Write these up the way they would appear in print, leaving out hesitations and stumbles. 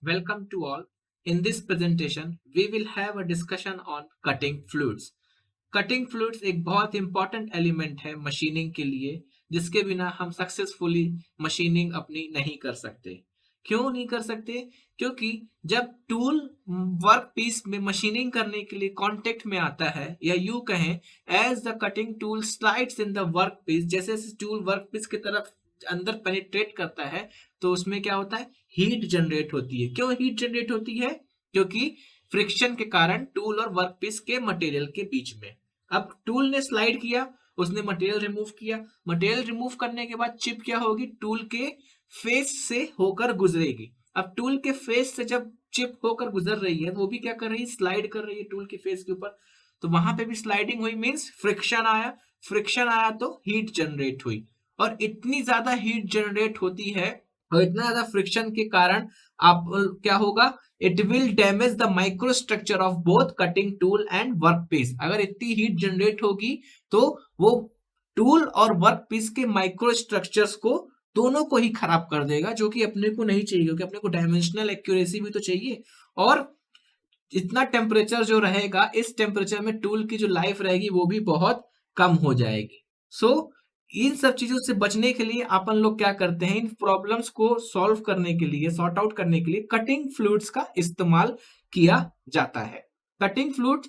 Welcome to all. In this presentation, we will have a discussion on cutting fluids. Cutting fluids एक बहुत important element है machining के लिए, जिसके बिना हम सक्सेसफुली मशीनिंग अपनी नहीं कर सकते। क्यों नहीं कर सकते? क्योंकि जब टूल वर्क पीस में मशीनिंग करने के लिए कांटेक्ट में आता है, या यूं कहें as the cutting tool slides in the work piece, जैसे जैसे टूल वर्क पीस की तरफ अंदर पेनिट्रेट करता है तो उसमें क्या होता है, हीट जनरेट होती है। क्यों हीट जनरेट होती है? क्योंकि फ्रिक्शन के कारण टूल और वर्कपीस के मटेरियल के बीच में। अब टूल ने स्लाइड किया, उसने मटेरियल रिमूव किया। मटेरियल रिमूव करने के बाद चिप क्या होगी, टूल के फेस से होकर गुजरेगी। अब टूल के फेस से जब चिप होकर गुजर रही है, वो भी क्या कर रही है, स्लाइड कर रही है टूल के फेस के ऊपर। तो वहां पे भी स्लाइडिंग हुई, मींस फ्रिक्शन आया। फ्रिक्शन आया तो हीट जनरेट हुई, और इतनी ज्यादा हीट जनरेट होती है और इतना ज्यादा फ्रिक्शन के कारण आप क्या होगा, it will damage the micro structure of both cutting tool and work piece. अगर इतनी हीट जनरेट होगी तो वो टूल और वर्क पीस के माइक्रो स्ट्रक्चर्स को दोनों को ही खराब कर देगा, जो कि अपने को नहीं चाहिए, क्योंकि अपने को डायमेंशनल एक्यूरेसी भी तो चाहिए। और इतना टेम्परेचर जो रहेगा, इस टेम्परेचर में टूल की जो लाइफ रहेगी वो भी बहुत कम हो जाएगी। सो इन सब चीजों से बचने के लिए अपन लोग क्या करते हैं, इन प्रॉब्लम्स को सॉल्व करने के लिए, सॉर्ट आउट करने के लिए कटिंग फ्लूइड्स का इस्तेमाल किया जाता है। कटिंग फ्लूइड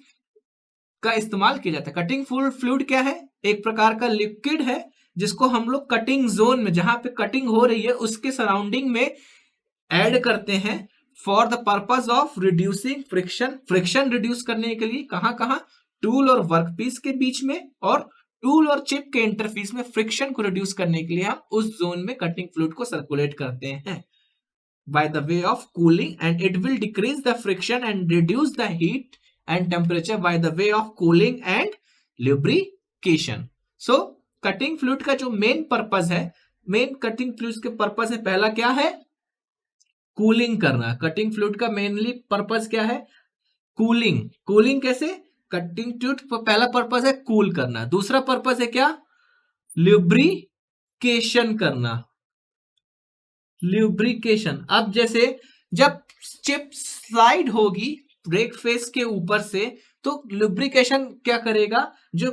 का इस्तेमाल किया जाता है। कटिंग फ्लूइड क्या है? एक प्रकार का लिक्विड है जिसको हम लोग कटिंग जोन में, जहां पे कटिंग हो रही है उसके सराउंडिंग में ऐड करते हैं for the purpose of reducing friction. Friction reduce करने के लिए कहां कहां, टूल और वर्कपीस के बीच में, और टूल और चिप के इंटरफेस में फ्रिक्शन को रिड्यूस करने के लिए हम उस जोन में कटिंग फ्लूइड को सर्कुलेट करते हैं by the way of cooling, and it will decrease the friction and reduce the heat and temperature by the way of cooling and lubrication. So cutting fluid का जो main purpose है, main cutting fluid के purpose है, पहला क्या है, cooling करना। Cutting fluid का मेनली पर्पज क्या है, कूलिंग। कूलिंग कैसे? कटिंग फ्लूइड पहला पर्पज है कूल करना, दूसरा पर्पज है क्या, ल्यूब्रिकेशन करना। ल्यूब्रिकेशन, अब जैसे जब चिप स्लाइड होगी ब्रेक फेस के ऊपर से, तो लुब्रिकेशन क्या करेगा, जो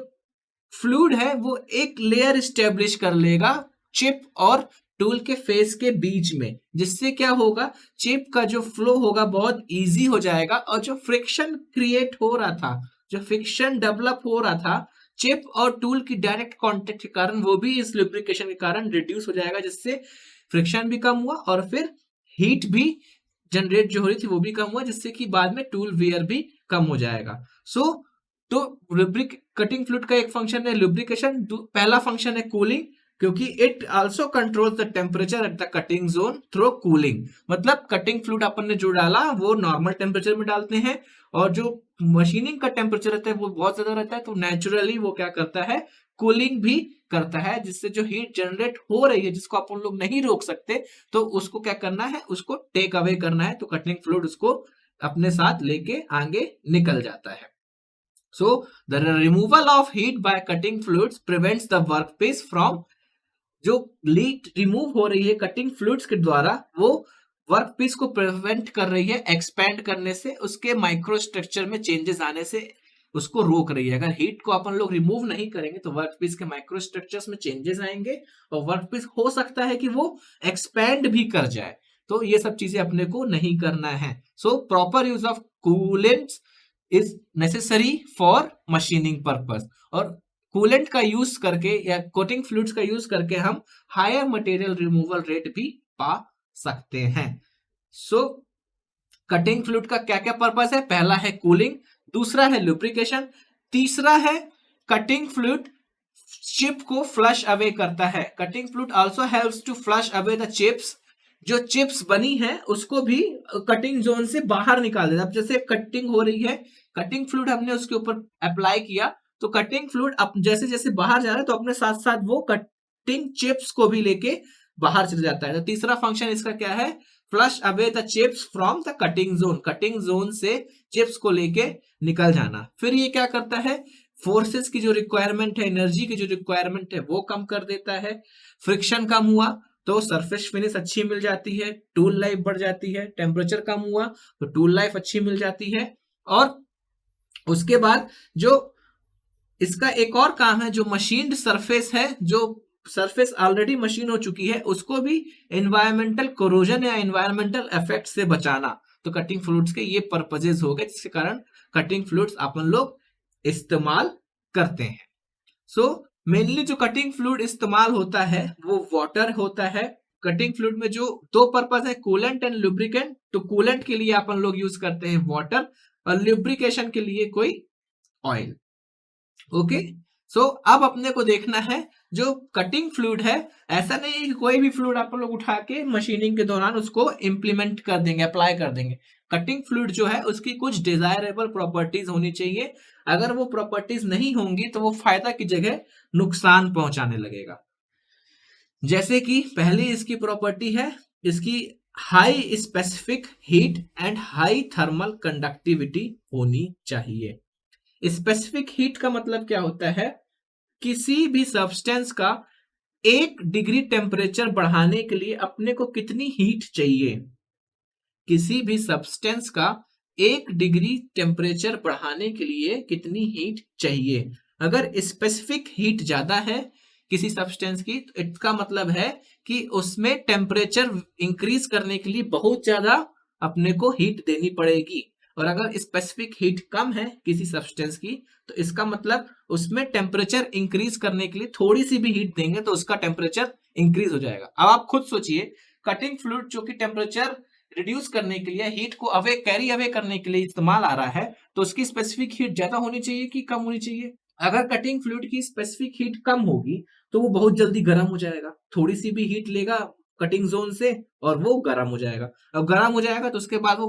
फ्लूइड है वो एक लेयर स्टेब्लिश कर लेगा चिप और टूल के फेस के बीच में, जिससे क्या होगा, चिप का जो फ्लो होगा बहुत इजी हो जाएगा, और जो फ्रिक्शन क्रिएट हो रहा था, जो फ्रिक्शन डेवलप हो रहा था चिप और टूल की डायरेक्ट कांटेक्ट के कारण, वो भी इस लुब्रिकेशन के कारण रिड्यूस हो जाएगा, जिससे फ्रिक्शन भी कम हुआ और फिर हीट भी जनरेट जो हो रही थी वो भी कम हुआ, जिससे कि बाद में टूल वेयर भी कम हो जाएगा। सो तो लुब्रिक कटिंग फ्लूइड का एक फंक्शन है लुब्रिकेशन, पहला फंक्शन है कूलिंग, क्योंकि it also controls the temperature at the cutting zone through cooling. मतलब कटिंग फ्लूइड अपन ने जो डाला वो नॉर्मल टेम्परेचर में डालते हैं, और जो मशीनिंग का टेम्परेचर रहता है वो बहुत ज्यादा रहता है, तो नेचुरली वो क्या करता है, कूलिंग भी करता है, जिससे जो हीट जनरेट हो रही है जिसको अपन लोग नहीं रोक सकते, तो उसको क्या करना है, उसको टेक अवे करना है। तो कटिंग फ्लूइड उसको अपने साथ लेके आगे निकल जाता है। So the removal of heat by cutting fluids prevents the workpiece from, जो लीट रिमूव हो रही है कटिंग फ्लूइड्स के द्वारा, वो वर्कपीस को प्रिवेंट कर रही है एक्सपैंड करने से, उसके माइक्रो स्ट्रक्चर में चेंजेस आने से उसको रोक रही है। अगर हीट को अपन लोग रिमूव नहीं करेंगे तो वर्कपीस के माइक्रो स्ट्रक्चर्स में चेंजेस आएंगे, और वर्कपीस हो सकता है कि वो एक्सपैंड भी कर जाए। तो ये सब चीजें अपने को नहीं करना है। So proper use of coolants is necessary for machining purpose, और कूलेंट का यूज करके या कोटिंग फ्लूइड्स का यूज करके हम हायर मटेरियल रिमूवल रेट भी पा सकते हैं। सो कटिंग फ्लूइड का क्या क्या पर्पस है, पहला है कूलिंग, दूसरा है लुब्रिकेशन, तीसरा है कटिंग फ्लूइड चिप को फ्लश अवे करता है। Cutting fluid also helps to flush away the chips, जो चिप्स बनी है उसको भी कटिंग जोन से बाहर निकाल देता है। अब जैसे कटिंग हो रही है, कटिंग फ्लूइड हमने उसके ऊपर अप्लाई किया, तो कटिंग फ्लूइड अब जैसे जैसे बाहर जा रहा है तो अपने साथ साथ वो कटिंग चिप्स को भी लेके बाहर चले जाता है। तो तीसरा फंक्शन इसका क्या है, flush away the chips from the cutting zone, cutting zone से चिप्स को लेके निकल जाना। फिर ये क्या करता है, फोर्सेस की जो रिक्वायरमेंट है, एनर्जी की जो रिक्वायरमेंट है वो कम कर देता है। फ्रिक्शन कम हुआ तो सरफेस फिनिश अच्छी मिल जाती है, टूल लाइफ बढ़ जाती है, टेम्परेचर कम हुआ तो टूल लाइफ अच्छी मिल जाती है। और उसके बाद जो इसका एक और काम है, जो मशीन्ड सरफेस है, जो सरफेस ऑलरेडी मशीन हो चुकी है, उसको भी एनवायरमेंटल कोरोजन या एनवायरमेंटल इफेक्ट से बचाना। तो कटिंग फ्लूइड्स के ये पर्पजेज हो गए जिसके कारण कटिंग फ्लूइड्स अपन लोग इस्तेमाल करते हैं। सो मेनली जो कटिंग फ्लूइड इस्तेमाल होता है वो वाटर होता है। कटिंग फ्लूइड में जो दो पर्पज है, कूलेंट एंड लुब्रिकेंट। तो कूलेंट के लिए अपन लोग यूज करते हैं वाटर और लुब्रिकेशन के लिए कोई ऑयल। ओके, सो अब अपने को देखना है जो कटिंग फ्लूइड है, ऐसा नहीं है कि कोई भी फ्लूइड आप लोग उठा के मशीनिंग के दौरान उसको इंप्लीमेंट कर देंगे, अप्लाई कर देंगे। कटिंग फ्लूइड जो है उसकी कुछ डिजायरेबल प्रॉपर्टीज होनी चाहिए। अगर वो प्रॉपर्टीज नहीं होंगी तो वो फायदा की जगह नुकसान पहुंचाने लगेगा। जैसे कि पहली इसकी प्रॉपर्टी है, इसकी high specific heat and high thermal conductivity होनी चाहिए। स्पेसिफिक हीट का मतलब क्या होता है, किसी भी सब्सटेंस का 1 डिग्री टेम्परेचर बढ़ाने के लिए अपने को कितनी हीट चाहिए। किसी भी सब्सटेंस का 1 डिग्री टेम्परेचर बढ़ाने के लिए कितनी हीट चाहिए। अगर स्पेसिफिक हीट ज्यादा है किसी सब्सटेंस की, तो इसका मतलब है कि उसमें टेम्परेचर इंक्रीज करने के लिए बहुत ज्यादा अपने को हीट देनी पड़ेगी। और अगर स्पेसिफिक हीट कम है किसी सब्सटेंस की, तो इसका मतलब उसमें टेम्परेचर इंक्रीज करने के लिए थोड़ी सी भी हीट देंगे तो उसका टेम्परेचर इंक्रीज हो जाएगा। अब आप खुद सोचिए, कटिंग फ्लूइड जो कि टेम्परेचर रिड्यूस करने के लिए, हीट को अवे कैरी अवे करने के लिए इस्तेमाल आ रहा है, तो उसकी स्पेसिफिक हीट ज्यादा होनी चाहिए कि कम होनी चाहिए। अगर कटिंग फ्लूइड की स्पेसिफिक हीट कम होगी तो वो बहुत जल्दी गर्म हो जाएगा। थोड़ी सी भी हीट लेगा कटिंग जोन से और वो गर्म हो जाएगा। अब गर्म हो जाएगा तो उसके बाद वो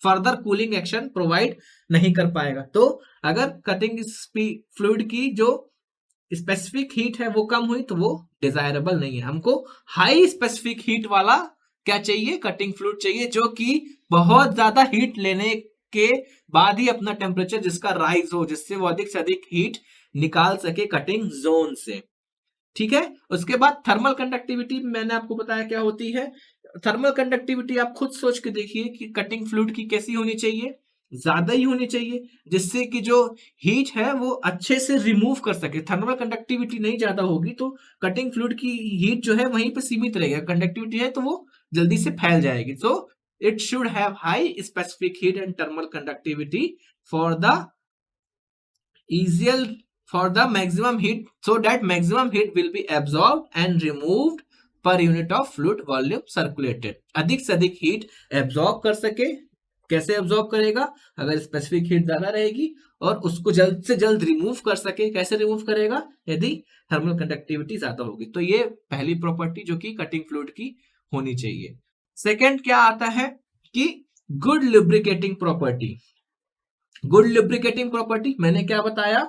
फर्दर कूलिंग एक्शन प्रोवाइड नहीं कर पाएगा। तो अगर कटिंग फ्लूइड की जो स्पेसिफिक हीट है वो कम हुई तो वो डिजायरेबल नहीं है। हमको हाई स्पेसिफिक हीट वाला क्या चाहिए, कटिंग फ्लूइड चाहिए, जो कि बहुत ज्यादा हीट लेने के बाद ही अपना टेम्परेचर जिसका राइज हो, जिससे वो अधिक से अधिक हीट निकाल सके कटिंग जोन से। ठीक है, उसके बाद थर्मल कंडक्टिविटी मैंने आपको बताया क्या होती है। थर्मल कंडक्टिविटी आप खुद सोच के देखिए कि कटिंग फ्लूइड की कैसी होनी चाहिए, ज्यादा ही होनी चाहिए, जिससे कि जो हीट है वो अच्छे से रिमूव कर सके। थर्मल कंडक्टिविटी नहीं ज्यादा होगी तो कटिंग फ्लूइड की हीट जो है वहीं पे सीमित रहेगी। कंडक्टिविटी है तो वो जल्दी से फैल जाएगी। So it should have high specific heat and thermal conductivity for the easier for the maximum heat, so that maximum heat will be absorbed and removed per unit of fluid volume circulated। अधिक से अधिक heat absorb कर सके। कैसे absorb करेगा, अगर specific heat ज्यादा रहेगी, और उसको जल्द से जल्द रिमूव कर सके। कैसे रिमूव करेगा, यदि थर्मल कंडक्टिविटी ज्यादा होगी। तो ये पहली प्रॉपर्टी जो कि कटिंग फ्लूइड की होनी चाहिए। सेकेंड क्या आता है कि good lubricating property. Good lubricating property मैंने क्या बताया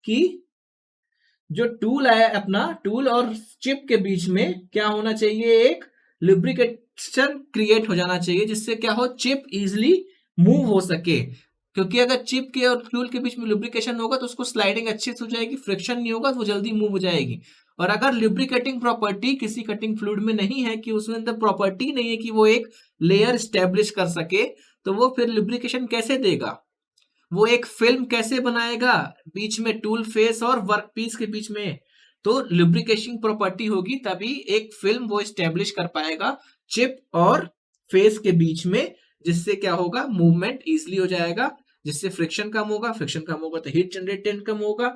कि जो टूल है अपना, टूल और चिप के बीच में क्या होना चाहिए, एक लुब्रिकेशन क्रिएट हो जाना चाहिए, जिससे क्या हो, चिप इजिली मूव हो सके। क्योंकि अगर चिप के और टूल के बीच में लुब्रिकेशन होगा तो उसको स्लाइडिंग अच्छे से हो जाएगी, फ्रिक्शन नहीं होगा तो वो जल्दी मूव हो जाएगी। और अगर लुब्रिकेटिंग प्रॉपर्टी किसी कटिंग फ्लूइड में नहीं है, कि उसमें अंदर प्रॉपर्टी नहीं है कि वो एक लेयर स्टैब्लिश कर सके, तो वो फिर लुब्रिकेशन कैसे देगा, वो एक फिल्म कैसे बनाएगा बीच में टूल फेस और वर्क पीस के बीच में। तो लुब्रिकेशन प्रॉपर्टी होगी तभी एक फिल्म वो स्टेब्लिश कर पाएगा चिप और फेस के बीच में, जिससे क्या होगा, मूवमेंट इजिली हो जाएगा, जिससे फ्रिक्शन कम होगा। फ्रिक्शन कम होगा तो हीट जनरेटेड कम होगा,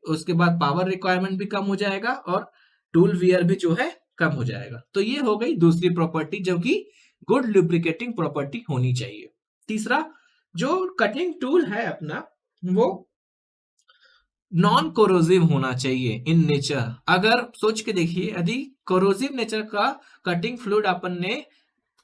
उसके बाद पावर रिक्वायरमेंट भी कम हो जाएगा और टूल वियर भी जो है कम हो जाएगा। तो ये हो गई दूसरी प्रॉपर्टी जो कि गुड लुब्रिकेटिंग प्रॉपर्टी होनी चाहिए। तीसरा, जो कटिंग टूल है अपना वो नॉन कोरोजिव होना चाहिए इन नेचर। अगर सोच के देखिए, यदि कोरोजिव नेचर का कटिंग फ्लूइड अपन ने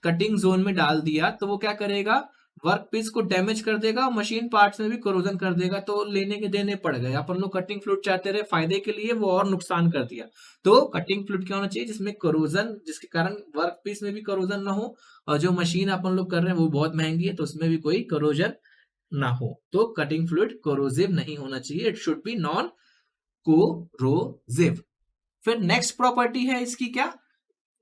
कटिंग जोन में डाल दिया तो वो क्या करेगा, वर्क पीस को डैमेज कर देगा, मशीन पार्ट्स में भी कोरोजन कर देगा। तो लेने के देने पड़ गए। अपन लोग कटिंग फ्लूइड चाहते रहे फायदे के लिए, वो और नुकसान कर दिया। तो कटिंग फ्लूइड क्या होना चाहिए, जिसमें कोरोजन, जिसके कारण वर्क पीस में भी कोरोजन ना हो, और जो मशीन अपन लोग कर रहे हैं वो बहुत महंगी है तो उसमें भी कोई कोरोजन ना हो। तो कटिंग फ्लूइड कोरोजिव नहीं होना चाहिए, it should be non corrosive. फिर नेक्स्ट प्रॉपर्टी है इसकी क्या,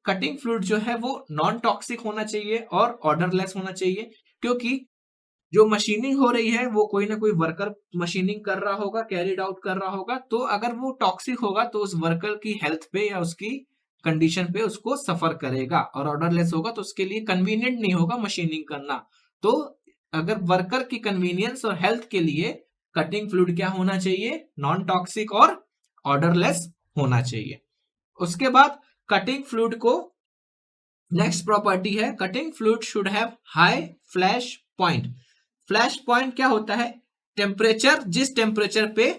कटिंग फ्लूइड जो है वो नॉन टॉक्सिक होना चाहिए और ऑर्डरलेस होना चाहिए, क्योंकि जो मशीनिंग हो रही है वो कोई ना कोई वर्कर मशीनिंग कर रहा होगा, कैरिड आउट कर रहा होगा, तो अगर वो टॉक्सिक होगा तो उस वर्कर की हेल्थ पे या उसकी कंडीशन पे उसको सफर करेगा, और ऑर्डरलेस होगा तो उसके लिए कन्वीनियंट नहीं होगा मशीनिंग करना। तो अगर वर्कर की कन्वीनियंस और हेल्थ के लिए कटिंग फ्लूइड क्या होना चाहिए, नॉन टॉक्सिक और ऑर्डरलेस होना चाहिए। उसके बाद कटिंग फ्लूइड को नेक्स्ट प्रॉपर्टी है, cutting fluid should have high flash point. Flash point क्या होता है, टेम्परेचर, जिस टेम्परेचर पे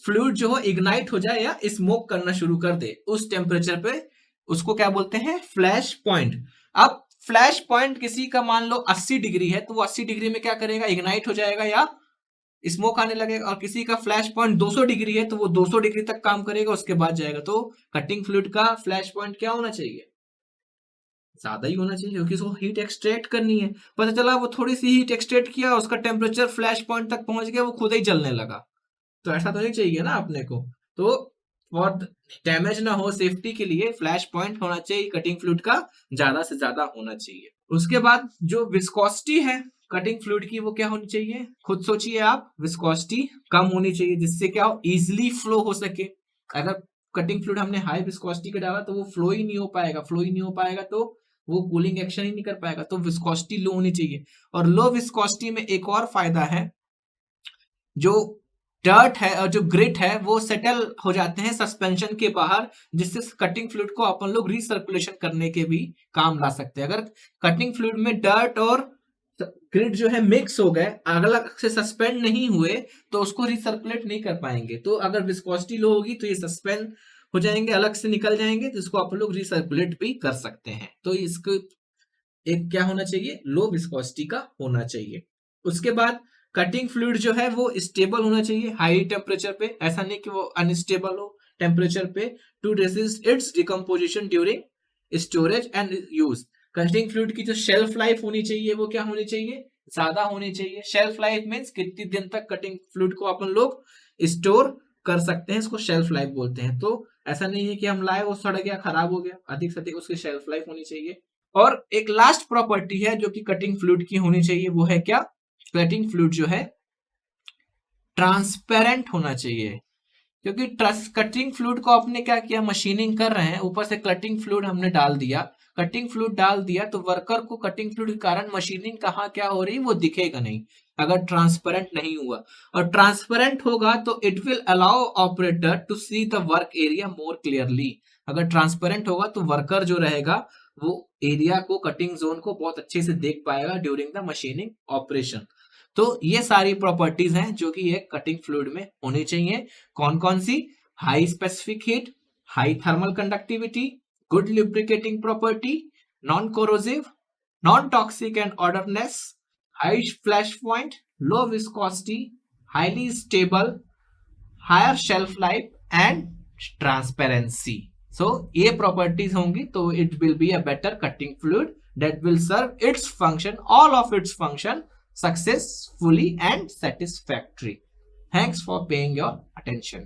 फ्लूइड जो हो इग्नाइट हो जाए या स्मोक करना शुरू कर दे, उस टेम्परेचर पे उसको क्या बोलते हैं, फ्लैश पॉइंट। अब फ्लैश पॉइंट किसी का मान लो 80 डिग्री है, तो वो 80 डिग्री में क्या करेगा, इग्नाइट हो जाएगा या स्मोक आने लगेगा। और किसी का फ्लैश पॉइंट 200 डिग्री है, तो वो 200 डिग्री तक काम करेगा, उसके बाद जाएगा। तो कटिंग फ्लूइड का फ्लैश पॉइंट क्या होना चाहिए, ज्यादा ही होना चाहिए, क्योंकि उसको हीट एक्सट्रैक्ट करनी है। पता चला वो थोड़ी सी हीट एक्सट्रैक्ट किया, उसका टेम्परेचर फ्लैश पॉइंट तक पहुंच गया, वो खुद ही जलने लगा, तो ऐसा तो नहीं चाहिए ना अपने को। तो फॉर डैमेज ना हो, सेफ्टी के लिए फ्लैश पॉइंट होना चाहिए कटिंग फ्लूइड का, ज्यादा से ज्यादा होना चाहिए। उसके बाद जो विस्कोसिटी है कटिंग फ्लूइड की, वो क्या होनी चाहिए, खुद सोचिए आप, विस्कोसिटी कम होनी चाहिए, जिससे क्या हो, इजिली फ्लो हो सके। अगर कटिंग फ्लूइड हमने हाई विस्कोसिटी का डाला तो वो फ्लो ही नहीं हो पाएगा, फ्लो ही नहीं हो पाएगा तो वो कूलिंग एक्शन ही नहीं कर पाएगा। तो विस्कोसिटी लो होनी चाहिए। और लो विस्कोसिटी में एक और फायदा है, जो डर्ट है और जो ग्रिट है वो सेटल हो जाते हैं सस्पेंशन के बाहर, जिससे कटिंग फ्लूइड को अपन लोग रिसर्कुलेशन करने के भी काम ला सकते हैं। अगर कटिंग फ्लूइड में डर्ट और ग्रिट जो है मिक्स हो गए, अलग से सस्पेंड नहीं हुए, तो उसको रिसर्कुलेट नहीं कर पाएंगे। तो अगर विस्कोसिटी लो होगी तो ये सस्पेंड हो जाएंगे, अलग से निकल जाएंगे, जिसको आप लोग रिसर्कुलेट भी कर सकते हैं। तो इसको एक क्या होना चाहिए, लो विस्कोसिटी का होना चाहिए। उसके बाद कटिंग फ्लूइड जो है वो स्टेबल होना चाहिए हाई टेम्परेचर पे, ऐसा नहीं कि वो अनस्टेबल हो टेम्परेचर पे, to resist its decomposition during storage and use. Cutting fluid की जो शेल्फ लाइफ होनी चाहिए वो क्या होनी चाहिए, ज्यादा होनी चाहिए। शेल्फ लाइफ मीन्स कितनी दिन तक कटिंग फ्लूइड को अपन लोग स्टोर कर सकते हैं, इसको शेल्फ लाइफ बोलते हैं। तो ऐसा नहीं है कि हम लाए वो सड़ गया, खराब हो गया, अधिक से अधिक उसकी शेल्फ लाइफ होनी चाहिए। और एक लास्ट प्रॉपर्टी है जो कि कटिंग फ्लूइड की होनी चाहिए, वो है क्या, कटिंग फ्लूइड जो है ट्रांसपेरेंट होना चाहिए। क्योंकि कटिंग फ्लूइड को आपने क्या किया, मशीनिंग कर रहे हैं, ऊपर से कटिंग फ्लूइड हमने डाल दिया, कटिंग फ्लूइड डाल दिया, तो वर्कर को कटिंग फ्लूइड के कारण मशीनिंग कहाँ क्या हो रही है वो दिखेगा नहीं, अगर ट्रांसपेरेंट नहीं हुआ। और ट्रांसपेरेंट होगा तो it will allow operator to see the work area more clearly. अगर ट्रांसपेरेंट होगा तो वर्कर जो रहेगा वो एरिया को, कटिंग जोन को बहुत अच्छे से देख पाएगा ड्यूरिंग द मशीनिंग ऑपरेशन। तो ये सारी प्रॉपर्टीज हैं जो कि एक कटिंग फ्लूइड में होनी चाहिए। कौन कौन सी, high specific heat, high thermal conductivity, good lubricating property, non corrosive, non toxic and odourless, high flash point, low viscosity, highly stable, higher shelf life and transparency. So ये प्रॉपर्टीज होंगी तो it will be a better cutting fluid that will serve its function, all of its function successfully and satisfactory. Thanks for paying your attention.